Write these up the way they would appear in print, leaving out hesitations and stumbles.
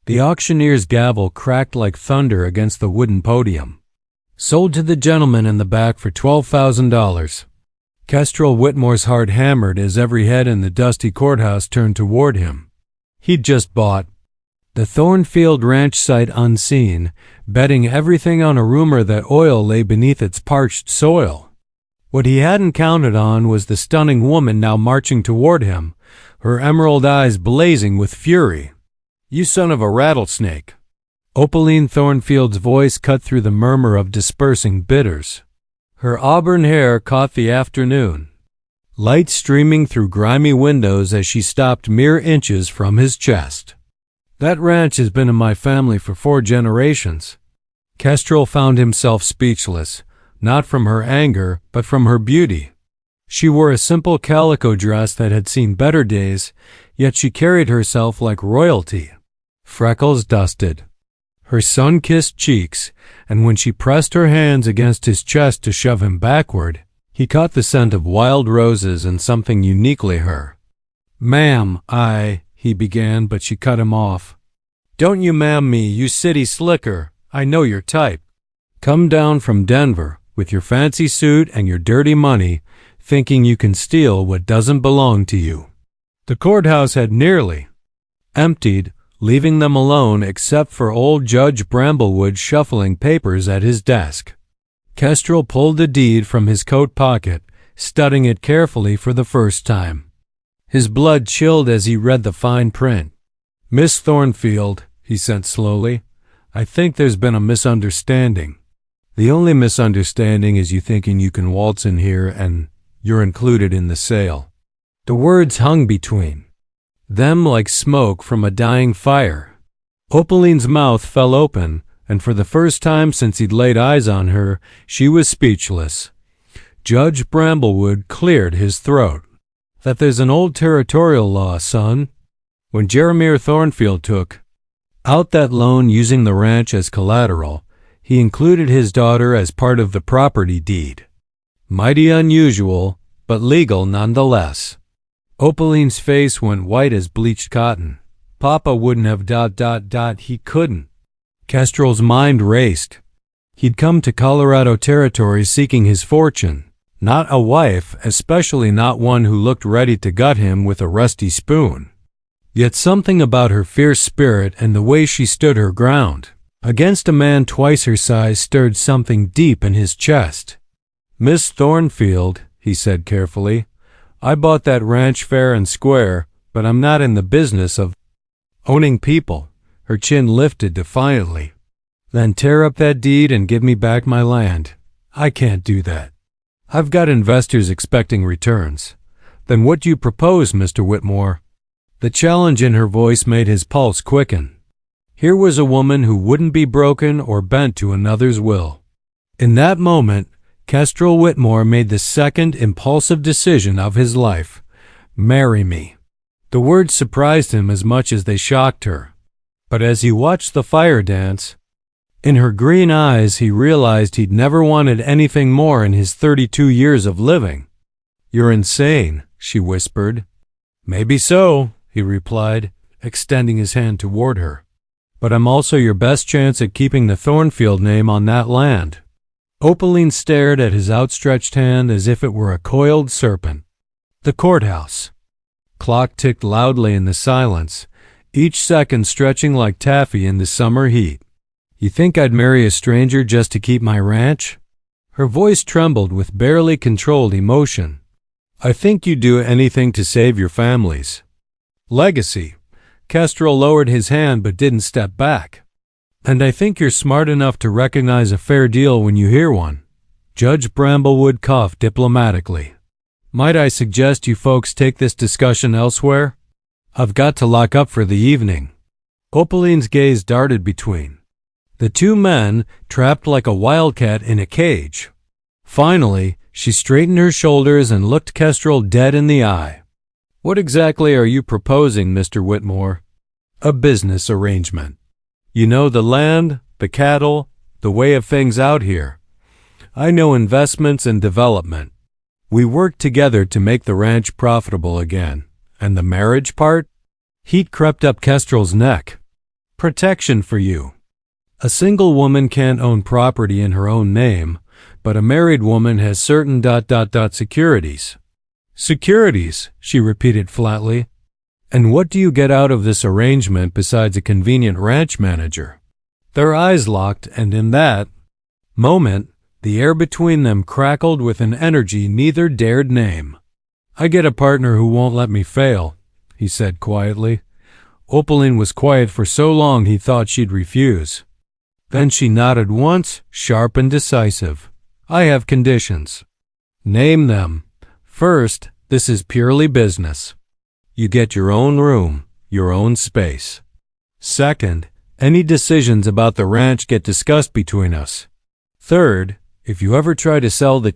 The auctioneer's gavel cracked like thunder against the wooden podium. Sold to the gentleman in the back for $12,000. Kestrel Whitmore's heart hammered as every head in the dusty courthouse turned toward him. He'd just bought the Thornfield Ranch site unseen, betting everything on a rumor that oil lay beneath its parched soil. What he hadn't counted on was the stunning woman now marching toward him, her emerald eyes blazing with fury. "You son of a rattlesnake." Opaline Thornfield's voice cut through the murmur of dispersing bidders. Her auburn hair caught the afternoon, light streaming through grimy windows as she stopped mere inches from his chest. "That ranch has been in my family for 4 generations. Kestrel found himself speechless, not from her anger, but from her beauty. She wore a simple calico dress that had seen better days, yet she carried herself like royalty. Freckles dusted her sun-kissed cheeks, and when she pressed her hands against his chest to shove him backward, he caught the scent of wild roses and something uniquely her. "Ma'am, he began, but she cut him off. "Don't you ma'am me, you city slicker. I know your type. Come down from Denver with your fancy suit and your dirty money, thinking you can steal what doesn't belong to you." The courthouse had nearly emptied, leaving them alone except for old Judge Bramblewood shuffling papers at his desk. Kestrel pulled the deed from his coat pocket, studying it carefully for the first time. His blood chilled as he read the fine print. "Miss Thornfield," he said slowly, "I think there's been a misunderstanding. The only misunderstanding is you thinking you can waltz in here and you're included in the sale." The words hung between them like smoke from a dying fire. Opaline's mouth fell open, and for the first time since he'd laid eyes on her, she was speechless. Judge Bramblewood cleared his throat. "That there's an old territorial law, son. When Jeremiah Thornfield took out that loan using the ranch as collateral, he included his daughter as part of the property deed. Mighty unusual, but legal nonetheless." Opaline's face went white as bleached cotton. "Papa wouldn't have ... He couldn't." Kestrel's mind raced. He'd come to Colorado Territory seeking his fortune, not a wife, especially not one who looked ready to gut him with a rusty spoon. Yet something about her fierce spirit and the way she stood her ground against a man twice her size stirred something deep in his chest. "Miss Thornfield," he said carefully, "I bought that ranch fair and square, but I'm not in the business of owning people." Her chin lifted defiantly. "Then tear up that deed and give me back my land." "I can't do that. I've got investors expecting returns." "Then what do you propose, Mr. Whitmore?" The challenge in her voice made his pulse quicken. Here was a woman who wouldn't be broken or bent to another's will. In that moment, Kestrel Whitmore made the second impulsive decision of his life. "Marry me." The words surprised him as much as they shocked her. But as he watched the fire dance, in her green eyes he realized he'd never wanted anything more in his 32 years of living. "You're insane," she whispered. "Maybe so," he replied, extending his hand toward her. "But I'm also your best chance at keeping the Thornfield name on that land." Opaline stared at his outstretched hand as if it were a coiled serpent. The courthouse clock ticked loudly in the silence, each second stretching like taffy in the summer heat. "You think I'd marry a stranger just to keep my ranch?" Her voice trembled with barely controlled emotion. "I think you'd do anything to save your family's legacy." Kestrel lowered his hand but didn't step back. "And I think you're smart enough to recognize a fair deal when you hear one." Judge Bramblewood coughed diplomatically. "Might I suggest you folks take this discussion elsewhere? I've got to lock up for the evening." Opaline's gaze darted between the two men, trapped like a wildcat in a cage. Finally, she straightened her shoulders and looked Kestrel dead in the eye. "What exactly are you proposing, Mr. Whitmore?" "A business arrangement. You know, the land, the cattle, the way of things out here. I know investments and development. We work together to make the ranch profitable again. And the marriage part?" Heat crept up Kestrel's neck. Protection for you. A single woman can't own property in her own name, but a married woman has certain ... securities. Securities, she repeated flatly. And what do you get out of this arrangement besides a convenient ranch manager? Their eyes locked, and in that moment, the air between them crackled with an energy neither dared name. I get a partner who won't let me fail, he said quietly. Opaline was quiet for so long he thought she'd refuse. Then she nodded once, sharp and decisive. I have conditions. Name them. First, this is purely business. You get your own room, your own space. Second, any decisions about the ranch get discussed between us. Third, if you ever try to sell the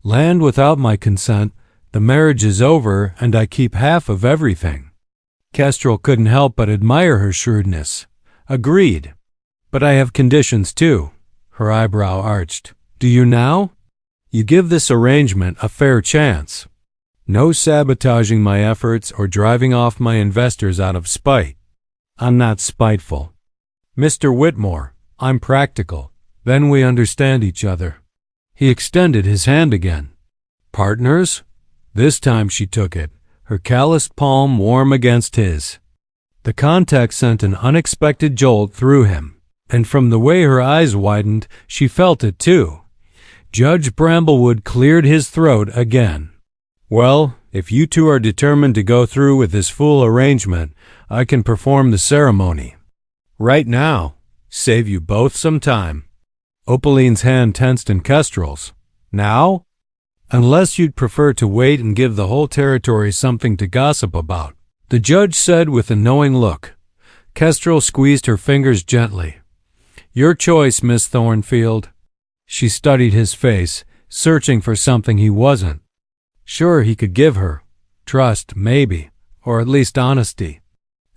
land without my consent, the marriage is over and I keep half of everything. Kestrel couldn't help but admire her shrewdness. Agreed. But I have conditions too. Her eyebrow arched. Do you now? You give this arrangement a fair chance. No sabotaging my efforts or driving off my investors out of spite. I'm not spiteful. Mr. Whitmore, I'm practical. Then we understand each other. He extended his hand again. Partners? This time she took it, her calloused palm warm against his. The contact sent an unexpected jolt through him, and from the way her eyes widened, she felt it too. Judge Bramblewood cleared his throat again. Well, if you two are determined to go through with this fool arrangement, I can perform the ceremony. Right now. Save you both some time. Opaline's hand tensed in Kestrel's. Now? Unless you'd prefer to wait and give the whole territory something to gossip about, the judge said with a knowing look. Kestrel squeezed her fingers gently. Your choice, Miss Thornfield. She studied his face, searching for something he wasn't. Sure, he could give her. Trust, maybe, or at least honesty.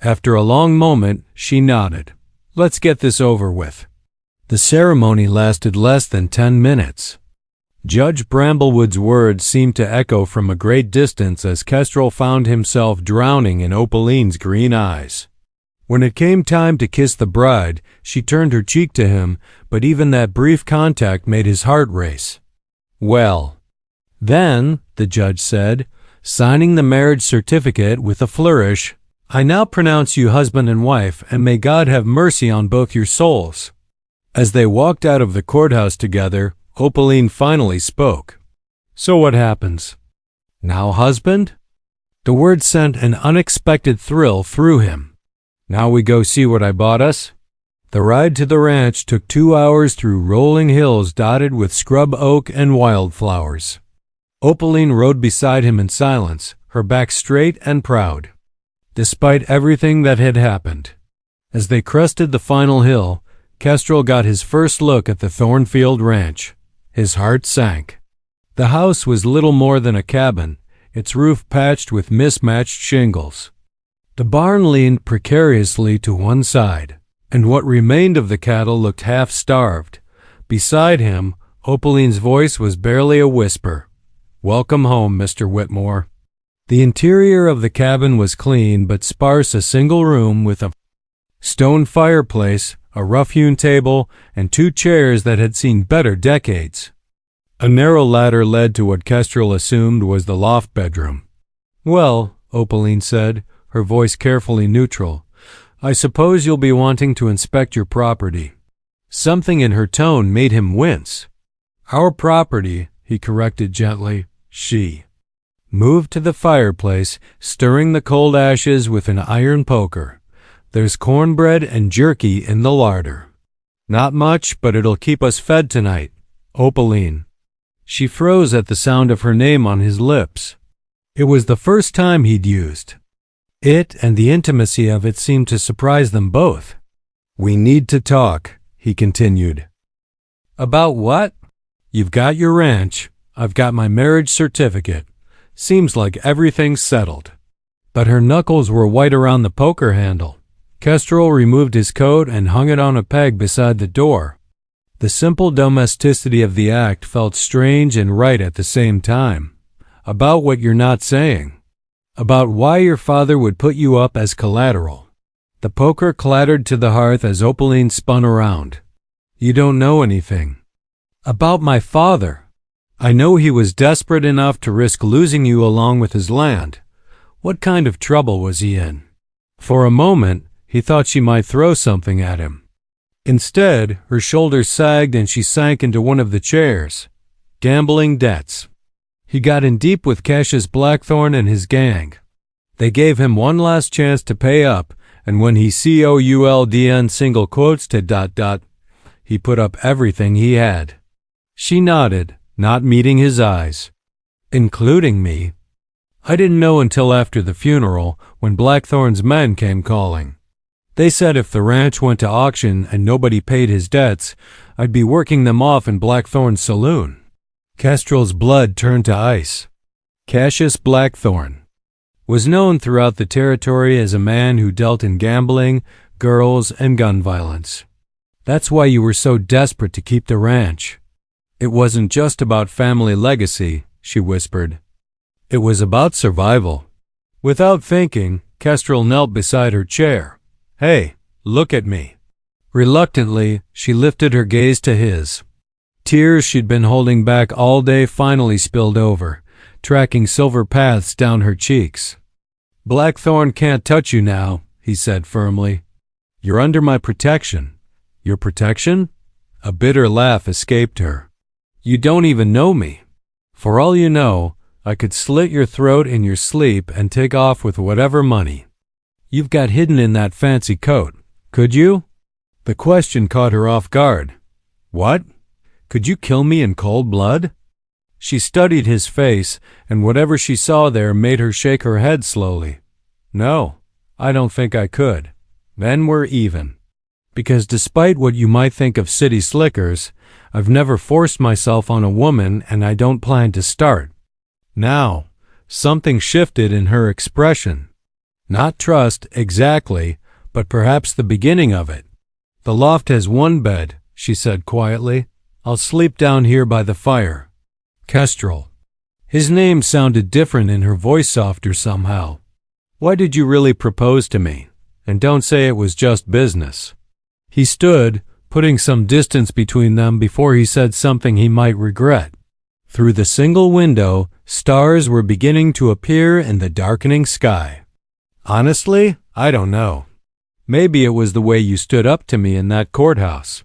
After a long moment, she nodded. Let's get this over with. The ceremony lasted less than 10 minutes. Judge Bramblewood's words seemed to echo from a great distance as Kestrel found himself drowning in Opaline's green eyes. When it came time to kiss the bride, she turned her cheek to him, but even that brief contact made his heart race. Well, then, the judge said, signing the marriage certificate with a flourish, I now pronounce you husband and wife, and may God have mercy on both your souls. As they walked out of the courthouse together, Opaline finally spoke. So what happens? Now husband? The word sent an unexpected thrill through him. Now we go see what I bought us? The ride to the ranch took 2 hours through rolling hills dotted with scrub oak and wildflowers. Opaline rode beside him in silence, her back straight and proud. Despite everything that had happened. As they crested the final hill, Kestrel got his first look at the Thornfield Ranch. His heart sank. The house was little more than a cabin, its roof patched with mismatched shingles. The barn leaned precariously to one side, and what remained of the cattle looked half-starved. Beside him, Opaline's voice was barely a whisper. Welcome home, Mr. Whitmore. The interior of the cabin was clean but sparse, a single room with a stone fireplace, a rough-hewn table, and 2 chairs that had seen better decades. A narrow ladder led to what Kestrel assumed was the loft bedroom. Well, Opaline said, her voice carefully neutral, I suppose you'll be wanting to inspect your property. Something in her tone made him wince. Our property, he corrected gently, she moved to the fireplace, stirring the cold ashes with an iron poker. There's cornbread and jerky in the larder. Not much, but it'll keep us fed tonight. Opaline. She froze at the sound of her name on his lips. It was the first time he'd used it, and the intimacy of it seemed to surprise them both. We need to talk, he continued. About what? You've got your ranch. I've got my marriage certificate. Seems like everything's settled. But her knuckles were white around the poker handle. Kestrel removed his coat and hung it on a peg beside the door. The simple domesticity of the act felt strange and right at the same time. About what you're not saying. About why your father would put you up as collateral. The poker clattered to the hearth as Opaline spun around. You don't know anything. About my father. I know he was desperate enough to risk losing you along with his land. What kind of trouble was he in? For a moment, he thought she might throw something at him. Instead, her shoulders sagged and she sank into one of the chairs. Gambling debts. He got in deep with Cassius Blackthorne and his gang. They gave him one last chance to pay up, and when he COULDN single quotes to ... he put up everything he had. She nodded, not meeting his eyes. Including me. I didn't know until after the funeral, when Blackthorne's men came calling. They said if the ranch went to auction and nobody paid his debts, I'd be working them off in Blackthorne's saloon. Kestrel's blood turned to ice. Cassius Blackthorne was known throughout the territory as a man who dealt in gambling, girls, and gun violence. That's why you were so desperate to keep the ranch. It wasn't just about family legacy, she whispered. It was about survival. Without thinking, Kestrel knelt beside her chair. Hey, look at me. Reluctantly, she lifted her gaze to his. Tears she'd been holding back all day finally spilled over, tracking silver paths down her cheeks. Blackthorne can't touch you now, he said firmly. You're under my protection. Your protection? A bitter laugh escaped her. You don't even know me. For all you know, I could slit your throat in your sleep and take off with whatever money you've got hidden in that fancy coat. Could you? The question caught her off guard. What? Could you kill me in cold blood? She studied his face, and whatever she saw there made her shake her head slowly. No, I don't think I could. Then we're even. Because despite what you might think of city slickers, I've never forced myself on a woman and I don't plan to start. Now, something shifted in her expression. Not trust, exactly, but perhaps the beginning of it. The loft has one bed, she said quietly. I'll sleep down here by the fire. Kestrel. His name sounded different and her voice softer somehow. Why did you really propose to me? And don't say it was just business. He stood, putting some distance between them before he said something he might regret. Through the single window, stars were beginning to appear in the darkening sky. Honestly, I don't know. Maybe it was the way you stood up to me in that courthouse.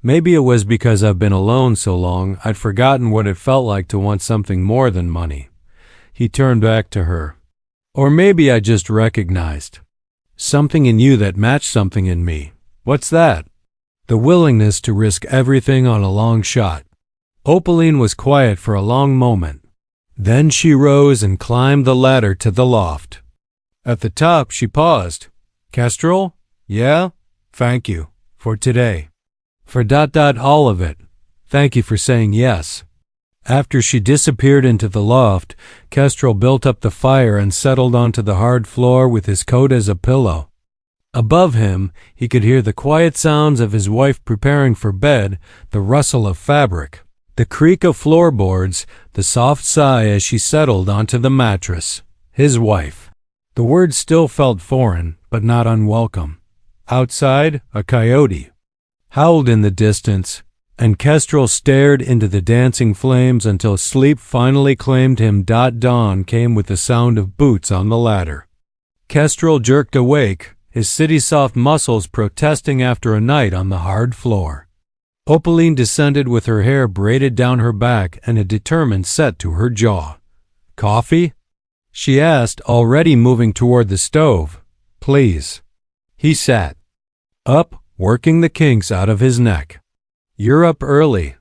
Maybe it was because I've been alone so long I'd forgotten what it felt like to want something more than money. He turned back to her. Or maybe I just recognized something in you that matched something in me. What's that? The willingness to risk everything on a long shot. Opaline was quiet for a long moment. Then she rose and climbed the ladder to the loft. At the top, she paused. Kestrel? Yeah? Thank you. For today. For ... all of it. Thank you for saying yes. After she disappeared into the loft, Kestrel built up the fire and settled onto the hard floor with his coat as a pillow. Above him, he could hear the quiet sounds of his wife preparing for bed, the rustle of fabric, the creak of floorboards, the soft sigh as she settled onto the mattress. His wife. The word still felt foreign, but not unwelcome. Outside, a coyote howled in the distance, and Kestrel stared into the dancing flames until sleep finally claimed him. Dawn came with the sound of boots on the ladder. Kestrel jerked awake, his city-soft muscles protesting after a night on the hard floor. Opaline descended with her hair braided down her back and a determined set to her jaw. Coffee? She asked, already moving toward the stove. Please. He sat up, working the kinks out of his neck. You're up early.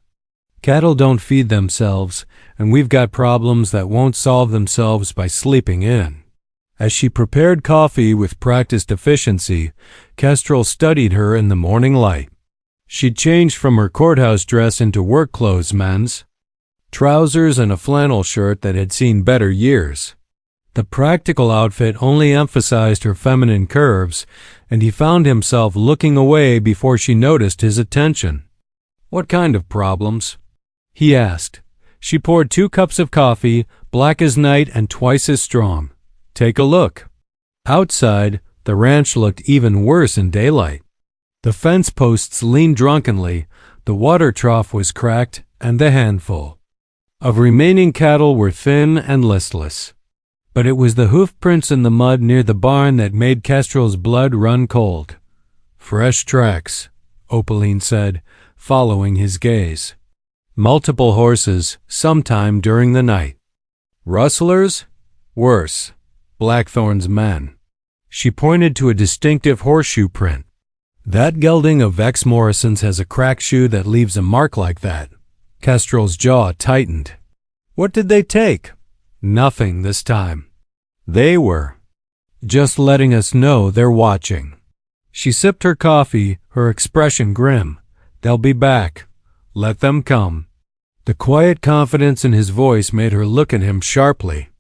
Cattle don't feed themselves, and we've got problems that won't solve themselves by sleeping in. As she prepared coffee with practiced efficiency, Kestrel studied her in the morning light. She'd changed from her courthouse dress into work clothes, men's trousers and a flannel shirt that had seen better years. The practical outfit only emphasized her feminine curves, and he found himself looking away before she noticed his attention. What kind of problems? He asked. She poured 2 cups of coffee, black as night and twice as strong. Take a look. Outside, the ranch looked even worse in daylight. The fence posts leaned drunkenly, the water trough was cracked, and the handful of remaining cattle were thin and listless. But it was the hoof prints in the mud near the barn that made Kestrel's blood run cold. Fresh tracks, Opaline said, following his gaze. Multiple horses, sometime during the night. Rustlers? Worse. Blackthorn's men. She pointed to a distinctive horseshoe print. That gelding of Vex Morrison's has a cracked shoe that leaves a mark like that. Kestrel's jaw tightened. What did they take? Nothing this time. They were just letting us know they're watching. She sipped her coffee, her expression grim. They'll be back. Let them come. The quiet confidence in his voice made her look at him sharply.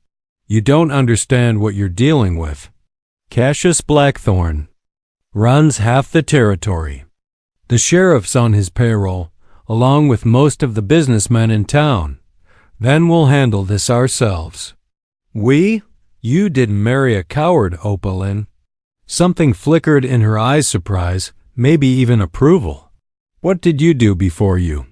You don't understand what you're dealing with. Cassius Blackthorne runs half the territory. The sheriff's on his payroll, along with most of the businessmen in town. Then we'll handle this ourselves. We? You didn't marry a coward, Opaline. Something flickered in her eyes, surprise, maybe even approval. What did you do before you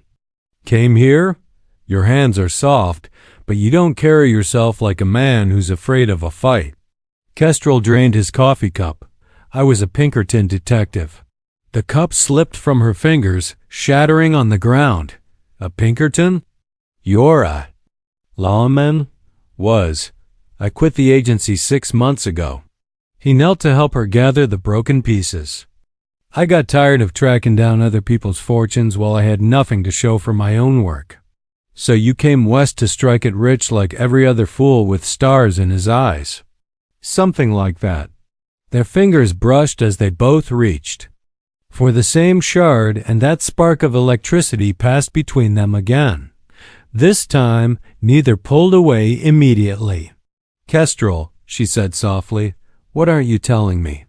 came here? Your hands are soft, but you don't carry yourself like a man who's afraid of a fight. Kestrel drained his coffee cup. I was a Pinkerton detective. The cup slipped from her fingers, shattering on the ground. A Pinkerton? You're a lawman? Was. I quit the agency 6 months ago. He knelt to help her gather the broken pieces. I got tired of tracking down other people's fortunes while I had nothing to show for my own work. So you came west to strike it rich like every other fool with stars in his eyes. Something like that. Their fingers brushed as they both reached for the same shard, and that spark of electricity passed between them again. This time, neither pulled away immediately. Kestrel, she said softly, what aren't you telling me?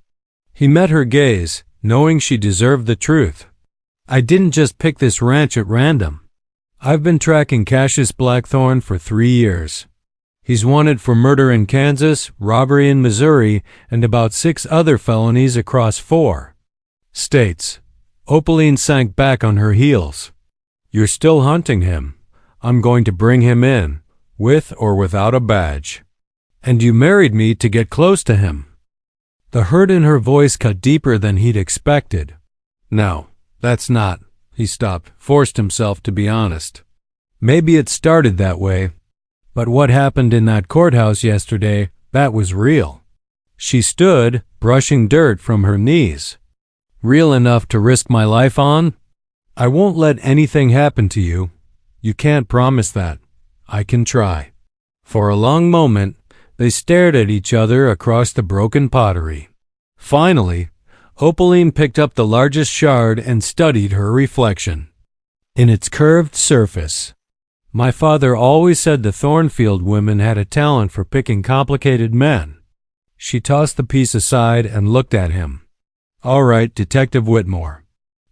He met her gaze, knowing she deserved the truth. I didn't just pick this ranch at random. I've been tracking Cassius Blackthorne for 3 years. He's wanted for murder in Kansas, robbery in Missouri, and about 6 other felonies across 4 states. Opaline sank back on her heels. You're still hunting him. I'm going to bring him in, with or without a badge. And you married me to get close to him. The hurt in her voice cut deeper than he'd expected. No, that's not. He stopped, forced himself to be honest. Maybe it started that way. But what happened in that courthouse yesterday, that was real. She stood, brushing dirt from her knees. Real enough to risk my life on? I won't let anything happen to you. You can't promise that. I can try. For a long moment, they stared at each other across the broken pottery. Finally, Opaline picked up the largest shard and studied her reflection. In its curved surface, my father always said the Thornfield women had a talent for picking complicated men. She tossed the piece aside and looked at him. All right, Detective Whitmore.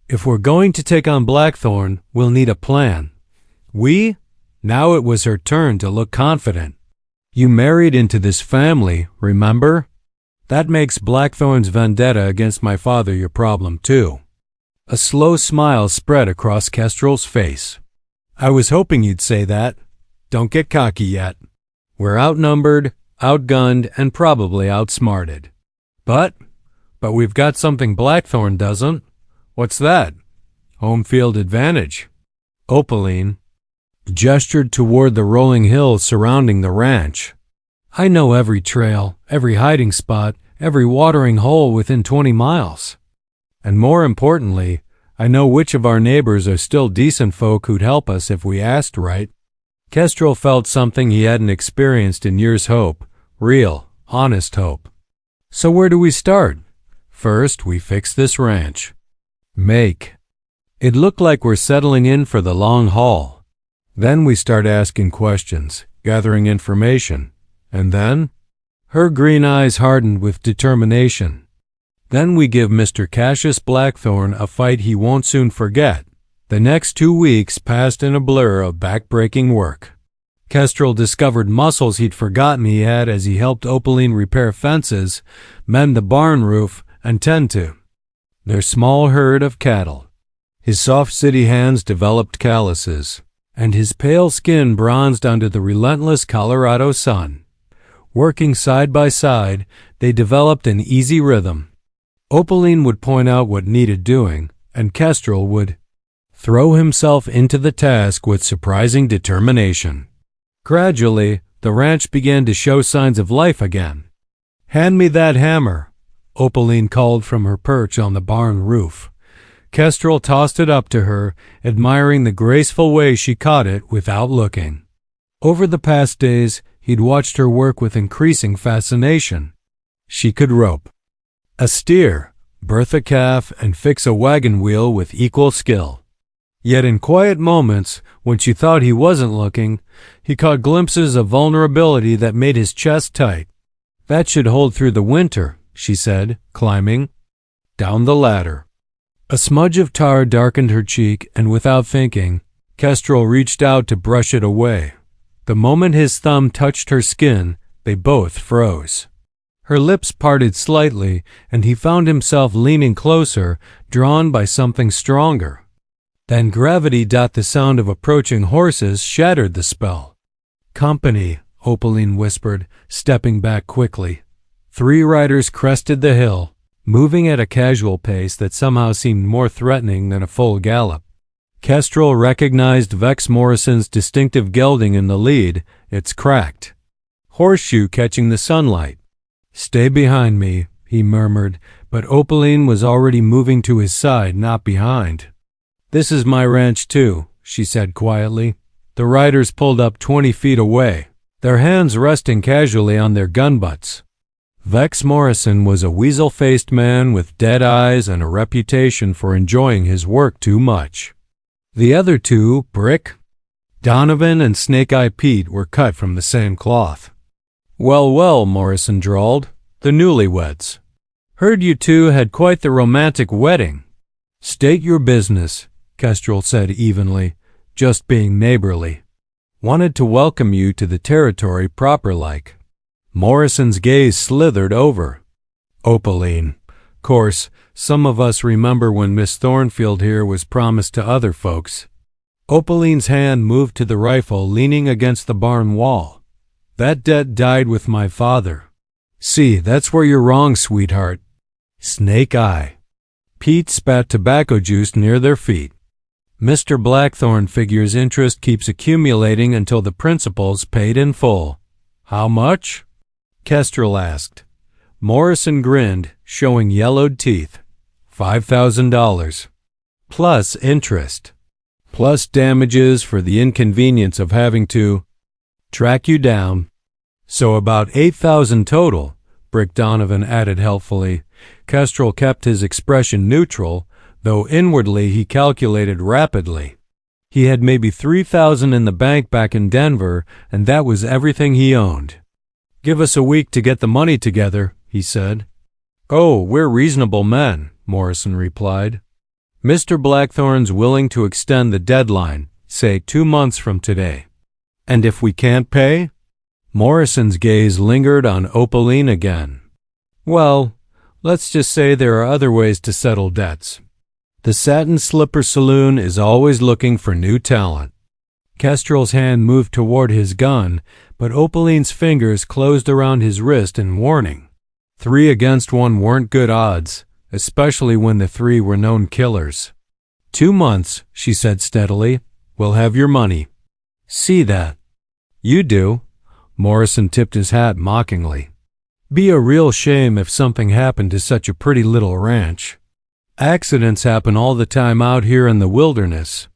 If we're going to take on Blackthorne, we'll need a plan. We? Now it was her turn to look confident. You married into this family, remember? That makes Blackthorne's vendetta against my father your problem, too. A slow smile spread across Kestrel's face. I was hoping you'd say that. Don't get cocky yet. We're outnumbered, outgunned, and probably outsmarted. But we've got something Blackthorne doesn't. What's that? Home field advantage. Opaline gestured toward the rolling hills surrounding the ranch. I know every trail, every hiding spot, every watering hole within 20 miles. And more importantly, I know which of our neighbors are still decent folk who'd help us if we asked right. Kestrel felt something he hadn't experienced in years. Hope. Real, honest hope. So where do we start? First, we fix this ranch. Make it look like we're settling in for the long haul. Then we start asking questions, gathering information. And then? Her green eyes hardened with determination. Then we give Mr. Cassius Blackthorne a fight he won't soon forget. The next 2 weeks passed in a blur of back-breaking work. Kestrel discovered muscles he'd forgotten he had as he helped Opaline repair fences, mend the barn roof, and tend to their small herd of cattle. His soft city hands developed calluses, and his pale skin bronzed under the relentless Colorado sun. Working side by side, they developed an easy rhythm. Opaline would point out what needed doing, and Kestrel would throw himself into the task with surprising determination. Gradually, the ranch began to show signs of life again. "Hand me that hammer," Opaline called from her perch on the barn roof. Kestrel tossed it up to her, admiring the graceful way she caught it without looking. Over the past days, he'd watched her work with increasing fascination. She could rope a steer, birth a calf, and fix a wagon wheel with equal skill. Yet in quiet moments, when she thought he wasn't looking, he caught glimpses of vulnerability that made his chest tight. "That should hold through the winter," she said, climbing down the ladder. A smudge of tar darkened her cheek, and without thinking, Kestrel reached out to brush it away. The moment his thumb touched her skin, they both froze. Her lips parted slightly, and he found himself leaning closer, drawn by something stronger. Then gravity. The sound of approaching horses shattered the spell. "Company," Opaline whispered, stepping back quickly. 3 riders crested the hill, moving at a casual pace that somehow seemed more threatening than a full gallop. Kestrel recognized Vex Morrison's distinctive gelding in the lead, its cracked horseshoe catching the sunlight. "Stay behind me," he murmured, but Opaline was already moving to his side, not behind. "This is my ranch too," she said quietly. The riders pulled up 20 feet away, their hands resting casually on their gun butts. Vex Morrison was a weasel-faced man with dead eyes and a reputation for enjoying his work too much. The other 2, Brick, Donovan, and Snake Eye Pete, were cut from the same cloth. "Well, well," Morrison drawled, "the newlyweds. Heard you 2 had quite the romantic wedding." "State your business," Kestrel said evenly, just being neighborly. "Wanted to welcome you to the territory proper-like." Morrison's gaze slithered over Opaline. "Course, some of us remember when Miss Thornfield here was promised to other folks." Opaline's hand moved to the rifle leaning against the barn wall. "That debt died with my father." "See, that's where you're wrong, sweetheart." Snake Eye. Pete spat tobacco juice near their feet. "Mr. Blackthorn figures interest keeps accumulating until the principal's paid in full." "How much?" Kestrel asked. Morrison grinned, showing yellowed teeth. $5,000. Plus interest. Plus damages for the inconvenience of having to track you down. So about 8,000 total, Brick Donovan added helpfully. Kestrel kept his expression neutral, though inwardly he calculated rapidly. He had maybe 3,000 in the bank back in Denver, and that was everything he owned. "Give us a week to get the money together," he said. "Oh, we're reasonable men," Morrison replied. "Mr. Blackthorn's willing to extend the deadline, say 2 months from today." "And if we can't pay?" Morrison's gaze lingered on Opaline again. "Well, let's just say there are other ways to settle debts. The Satin Slipper Saloon is always looking for new talent." Kestrel's hand moved toward his gun, but Opaline's fingers closed around his wrist in warning. 3 against 1 weren't good odds, especially when the 3 were known killers. 2 months, she said steadily. "We'll have your money." "See that." "You do." Morrison tipped his hat mockingly. "Be a real shame if something happened to such a pretty little ranch. Accidents happen all the time out here in the wilderness."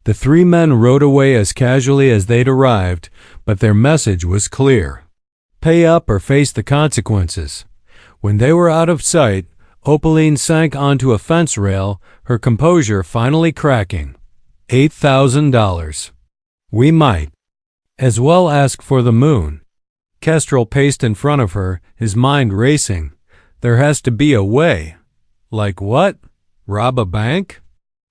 The 3 men rode away as casually as they'd arrived, but their message was clear. Pay up or face the consequences. When they were out of sight, Opaline sank onto a fence rail, her composure finally cracking. $8,000. "We might as well ask for the moon." Kestrel paced in front of her, his mind racing. "There has to be a way." "Like what? Rob a bank?"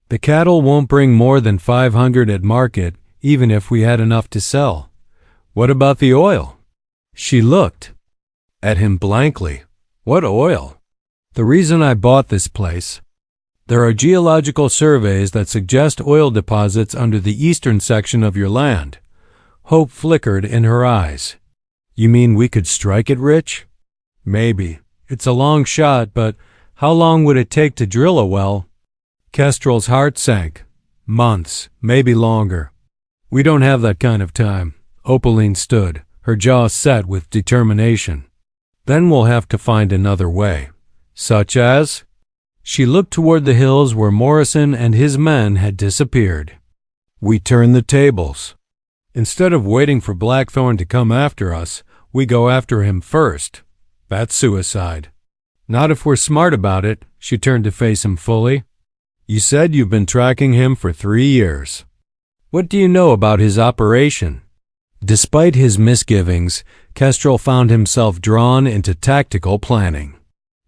"The cattle won't bring more than 500 at market, even if we had enough to sell. What about the oil? She looked at him blankly. What oil? The reason I bought this place. There are geological surveys that suggest oil deposits under the eastern section of your land. Hope flickered in her eyes. You mean we could strike it rich? Maybe. It's a long shot, but how long would it take to drill a well? Kestrel's heart sank. Months, maybe longer. We don't have that kind of time. Opaline stood, her jaw set with determination. Then we'll have to find another way. Such as? She looked toward the hills where Morrison and his men had disappeared. We turn the tables. Instead of waiting for Blackthorn to come after us, we go after him first. That's suicide. Not if we're smart about it. She turned to face him fully. You said you've been tracking him for 3 years. What do you know about his operation? Despite his misgivings, Kestrel found himself drawn into tactical planning.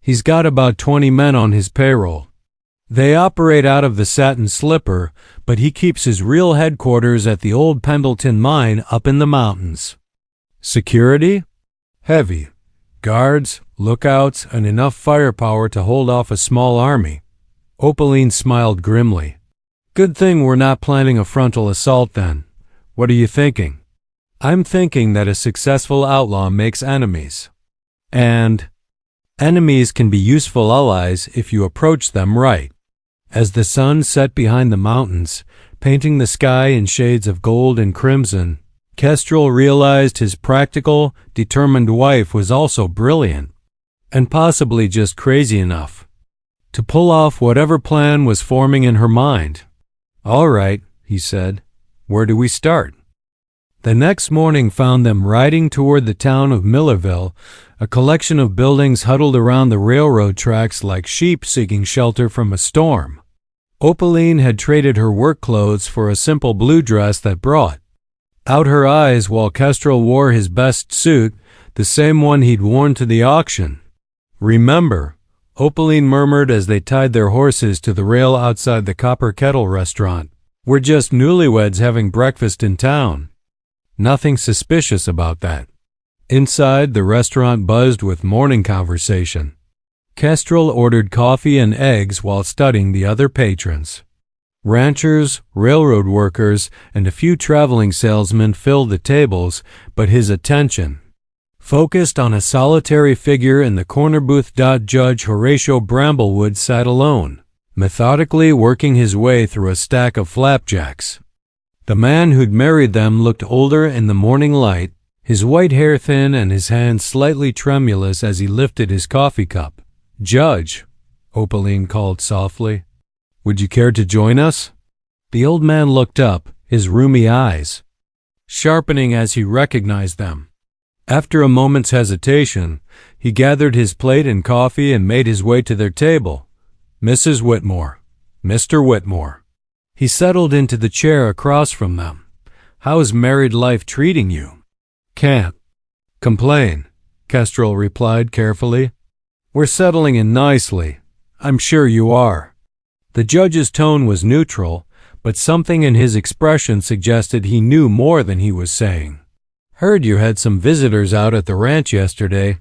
He's got about 20 men on his payroll. They operate out of the Satin Slipper, but he keeps his real headquarters at the old Pendleton mine up in the mountains. Security? Heavy. Guards, lookouts, and enough firepower to hold off a small army. Opaline smiled grimly. Good thing we're not planning a frontal assault then. What are you thinking? I'm thinking that a successful outlaw makes enemies. And enemies can be useful allies if you approach them right. As the sun set behind the mountains, painting the sky in shades of gold and crimson, Kestrel realized his practical, determined wife was also brilliant, and possibly just crazy enough to pull off whatever plan was forming in her mind. All right, he said. Where do we start? The next morning found them riding toward the town of Millerville, a collection of buildings huddled around the railroad tracks like sheep seeking shelter from a storm. Opaline had traded her work clothes for a simple blue dress that brought out her eyes while Kestrel wore his best suit, the same one he'd worn to the auction. Remember, Opaline murmured as they tied their horses to the rail outside the Copper Kettle restaurant. We're just newlyweds having breakfast in town. Nothing suspicious about that. Inside, the restaurant buzzed with morning conversation. Kestrel ordered coffee and eggs while studying the other patrons. Ranchers, railroad workers, and a few traveling salesmen filled the tables, but his attention focused on a solitary figure in the corner booth. Judge Horatio Bramblewood sat alone, methodically working his way through a stack of flapjacks. The man who'd married them looked older in the morning light, his white hair thin and his hands slightly tremulous as he lifted his coffee cup. Judge, Opaline called softly. Would you care to join us? The old man looked up, his rheumy eyes sharpening as he recognized them. After a moment's hesitation, he gathered his plate and coffee and made his way to their table. Mrs. Whitmore, Mr. Whitmore. He settled into the chair across from them. How's married life treating you? Can't complain, Kestrel replied carefully. We're settling in nicely. I'm sure you are. The judge's tone was neutral, but something in his expression suggested he knew more than he was saying. Heard you had some visitors out at the ranch yesterday.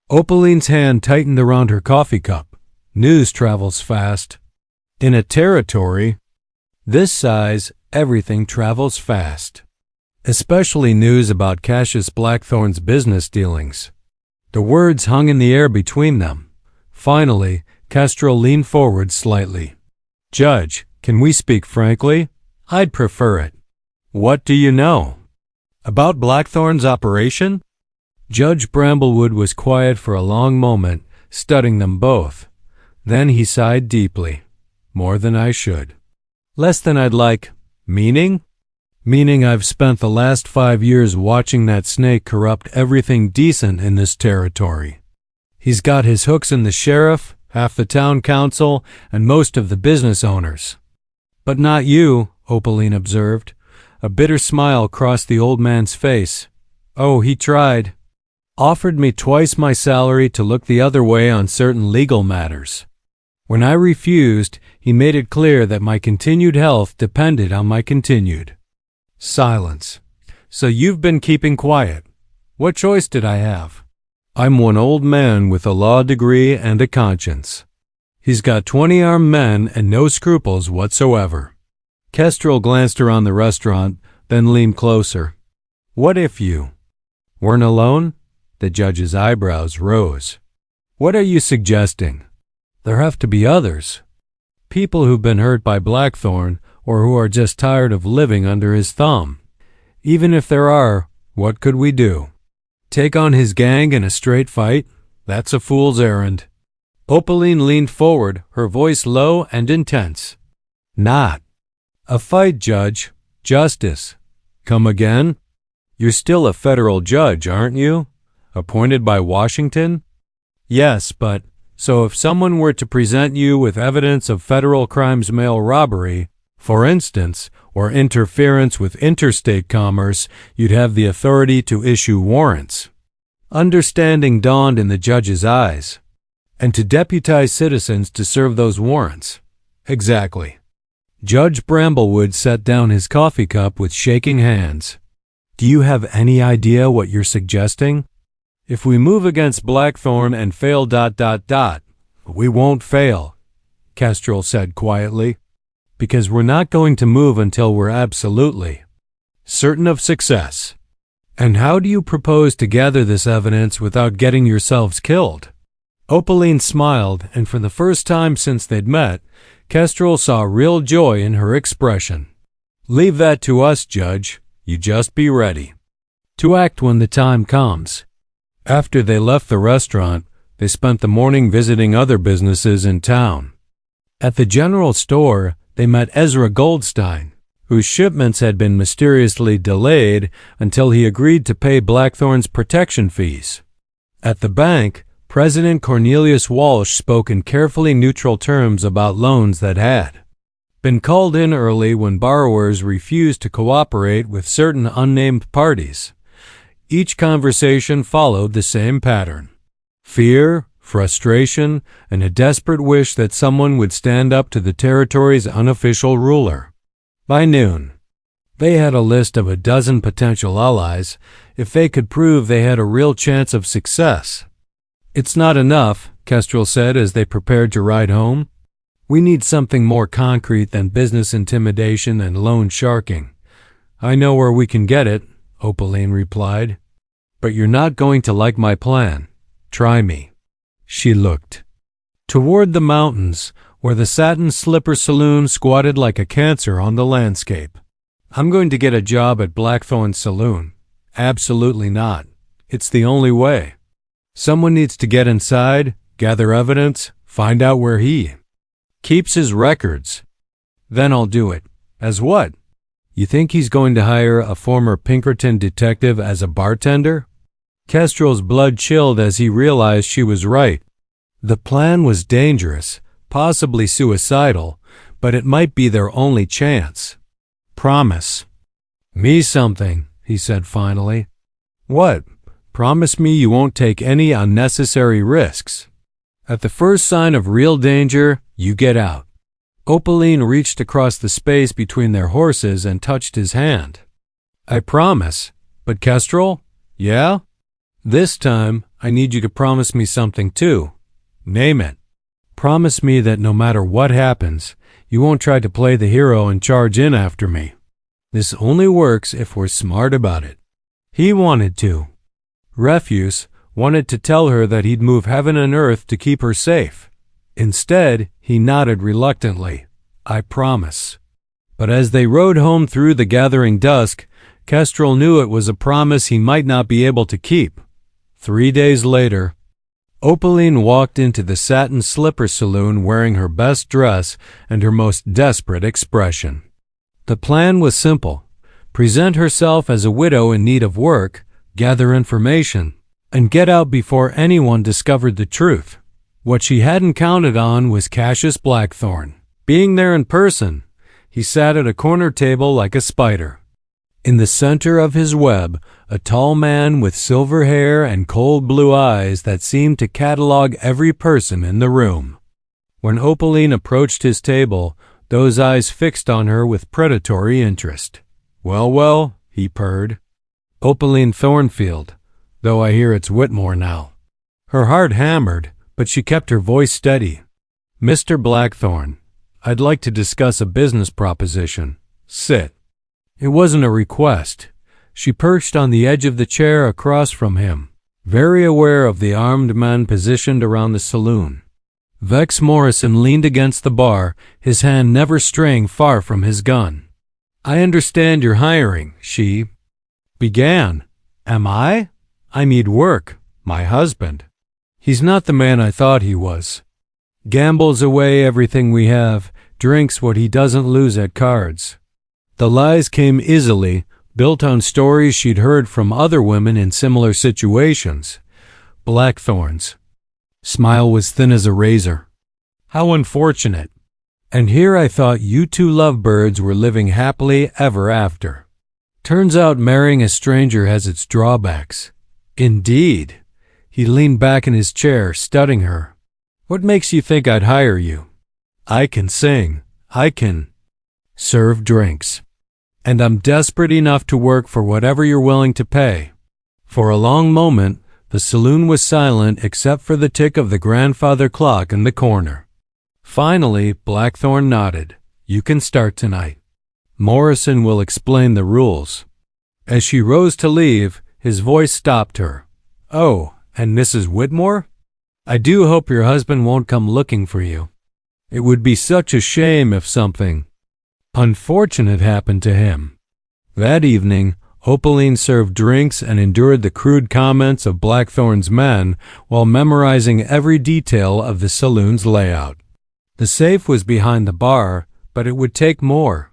Opaline's hand tightened around her coffee cup. News travels fast. In a territory this size, everything travels fast. Especially news about Cassius Blackthorn's business dealings. The words hung in the air between them. Finally, Kestrel leaned forward slightly. Judge, can we speak frankly? I'd prefer it. What do you know? About Blackthorn's operation? Judge Bramblewood was quiet for a long moment, studying them both. Then he sighed deeply. More than I should. Less than I'd like. Meaning? Meaning I've spent the last 5 years watching that snake corrupt everything decent in this territory. He's got his hooks in the sheriff, half the town council, and most of the business owners. But not you, Opaline observed. A bitter smile crossed the old man's face. Oh, he tried. Offered me twice my salary to look the other way on certain legal matters. When I refused, he made it clear that my continued health depended on my continued silence. So you've been keeping quiet. What choice did I have? I'm one old man with a law degree and a conscience. He's got 20 armed men and no scruples whatsoever. Kestrel glanced around the restaurant, then leaned closer. What if you weren't alone? The judge's eyebrows rose. What are you suggesting? There have to be others. People who've been hurt by Blackthorn or who are just tired of living under his thumb. Even if there are, what could we do? Take on his gang in a straight fight? That's a fool's errand. Opaline leaned forward, her voice low and intense. Not a fight, Judge. Justice. Come again? You're still a federal judge, aren't you? Appointed by Washington? Yes, but so if someone were to present you with evidence of federal crimes mail robbery, for instance, or interference with interstate commerce, you'd have the authority to issue warrants. Understanding dawned in the judge's eyes. And to deputize citizens to serve those warrants. Exactly. Judge Bramblewood set down his coffee cup with shaking hands. Do you have any idea what you're suggesting? If we move against Blackthorn and fail ... We won't fail, Kestrel said quietly, because we're not going to move until we're absolutely certain of success. And how do you propose to gather this evidence without getting yourselves killed? Opaline smiled, and for the first time since they'd met, Kestrel saw real joy in her expression. Leave that to us, Judge. You just be ready to act when the time comes. After they left the restaurant, they spent the morning visiting other businesses in town. At the general store, they met Ezra Goldstein, whose shipments had been mysteriously delayed until he agreed to pay Blackthorn's protection fees. At the bank, President Cornelius Walsh spoke in carefully neutral terms about loans that had been called in early when borrowers refused to cooperate with certain unnamed parties. Each conversation followed the same pattern. Fear, frustration, and a desperate wish that someone would stand up to the territory's unofficial ruler. By noon, they had a list of a dozen potential allies if they could prove they had a real chance of success. It's not enough, Kestrel said as they prepared to ride home. We need something more concrete than business intimidation and loan sharking. I know where we can get it, Opaline replied. But you're not going to like my plan. Try me. She looked toward the mountains, where the Satin Slipper Saloon squatted like a cancer on the landscape. I'm going to get a job at Blackthorn's saloon. Absolutely not. It's the only way. Someone needs to get inside, gather evidence, find out where he keeps his records. Then I'll do it. As what? You think he's going to hire a former Pinkerton detective as a bartender? Kestrel's blood chilled as he realized she was right. The plan was dangerous, possibly suicidal, but it might be their only chance. Promise me something, he said finally. What? Promise me you won't take any unnecessary risks. At the first sign of real danger, you get out. Opaline reached across the space between their horses and touched his hand. I promise. But Kestrel? Yeah? This time, I need you to promise me something too. Name it. Promise me that no matter what happens, you won't try to play the hero and charge in after me. This only works if we're smart about it. He wanted to. Refuse wanted to tell her that he'd move heaven and earth to keep her safe. Instead, he nodded reluctantly. I promise. But as they rode home through the gathering dusk, Kestrel knew it was a promise he might not be able to keep. 3 days later, Opaline walked into the Satin Slipper Saloon wearing her best dress and her most desperate expression. The plan was simple. Present herself as a widow in need of work, gather information, and get out before anyone discovered the truth. What she hadn't counted on was Cassius Blackthorn. Being there in person, he sat at a corner table like a spider. In the center of his web, a tall man with silver hair and cold blue eyes that seemed to catalog every person in the room. When Opaline approached his table, those eyes fixed on her with predatory interest. Well, he purred. Opaline Thornfield, though I hear it's Whitmore now. Her heart hammered, but she kept her voice steady. Mr. Blackthorne, I'd like to discuss a business proposition. Sit. It wasn't a request. She perched on the edge of the chair across from him, very aware of the armed men positioned around the saloon. Vex Morrison leaned against the bar, his hand never straying far from his gun. I understand you're hiring, she began. Am I? I need work. My husband. He's not the man I thought he was. Gambles away everything we have, drinks what he doesn't lose at cards. The lies came easily, built on stories she'd heard from other women in similar situations. Blackthorn's smile was thin as a razor. How unfortunate. And here I thought you two lovebirds were living happily ever after. Turns out marrying a stranger has its drawbacks. Indeed. He leaned back in his chair, studying her. What makes you think I'd hire you? I can sing. I can serve drinks. And I'm desperate enough to work for whatever you're willing to pay. For a long moment, the saloon was silent except for the tick of the grandfather clock in the corner. Finally, Blackthorne nodded. You can start tonight. Morrison will explain the rules. As she rose to leave, his voice stopped her. Oh, and Mrs. Whitmore? I do hope your husband won't come looking for you. It would be such a shame if something unfortunate happened to him. That evening, Opaline served drinks and endured the crude comments of Blackthorne's men while memorizing every detail of the saloon's layout. The safe was behind the bar, but it would take more.